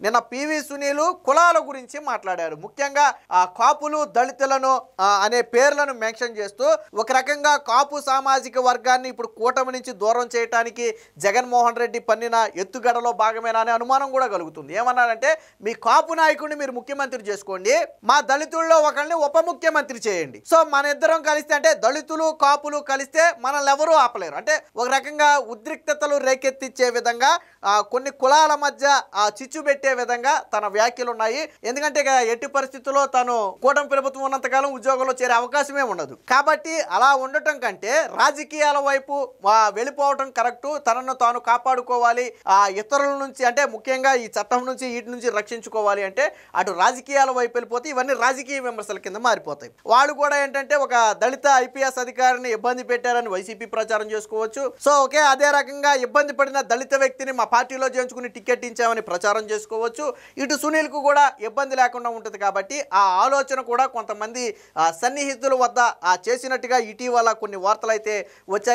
నిన్న పివి సునీల్ కులాల గురించి మాట్లాడారు. ముఖ్యంగా కాపులు దళితులను అనే పేర్లను మెన్షన్ చేస్తూ ఒక రకంగా కాపు సామాజిక వర్గాన్ని ఇప్పుడు కూటమి నుంచి దూరం చేయడానికి జగన్మోహన్ రెడ్డి పన్నిన ఎత్తుగడలో భాగమేనా అనే అనుమానం కూడా కలుగుతుంది. ఏమన్నాడంటే మీ కాపు నాయకుడిని మీరు ముఖ్యమంత్రి చేసుకోండి, మా దళితుల్లో ఒకరిని ఉప ముఖ్యమంత్రి చేయండి. సో మన ఇద్దరం కలిస్తే అంటే దళితులు కాపులు కలిస్తే మనల్ని ఎవరూ ఆపలేరు. అంటే ఒక రకంగా ఉద్రిక్తతలు రేకెత్తిచ్చే విధంగా కొన్ని కులాల మధ్య చిచ్చు పెట్టే విధంగా తన వ్యాఖ్యలు ఉన్నాయి. ఎందుకంటే ఎట్టి పరిస్థితుల్లో తను కూటమి ప్రభుత్వం ఉన్నంతకాలం ఉద్యోగంలో చేరే అవకాశమే ఉండదు. కాబట్టి అలా ఉండటం కంటే రాజకీయాల వైపు వెళ్ళిపోవటం కరెక్టు. తనను తాను కాపాడుకోవాలి, ఇతరుల నుంచి అంటే ముఖ్యంగా ఈ చట్టం నుంచి వీటి నుంచి రక్షించుకోవాలి అంటే అటు రాజకీయాల వైపు వెళ్ళిపోతే ఇవన్నీ రాజకీయ విమర్శల కింద మారిపోతాయి. వాళ్ళు కూడా ఏంటంటే ఒక దళిత ఐపీఎస్ అధికారిని ఇబ్బంది పెట్టారని వైసీపీ ప్రచారం చేసుకోవచ్చు. సో ఓకే, అదే రకంగా ఇబ్బంది పడిన దళిత వ్యక్తిని మా పార్టీలో చేర్చుకుని టికెట్ ఇచ్చామని ప్రచారం చేసుకోవచ్చు. ఇటు సునీల్కు కూడా ఇబ్బంది లేకుండా ఉంటుంది. కాబట్టి ఆ ఆలోచన కూడా కొంతమంది సన్నిహితుల వద్ద చేసినట్టుగా ఇటీవల కొన్ని వార్తలు అయితే వచ్చాయి.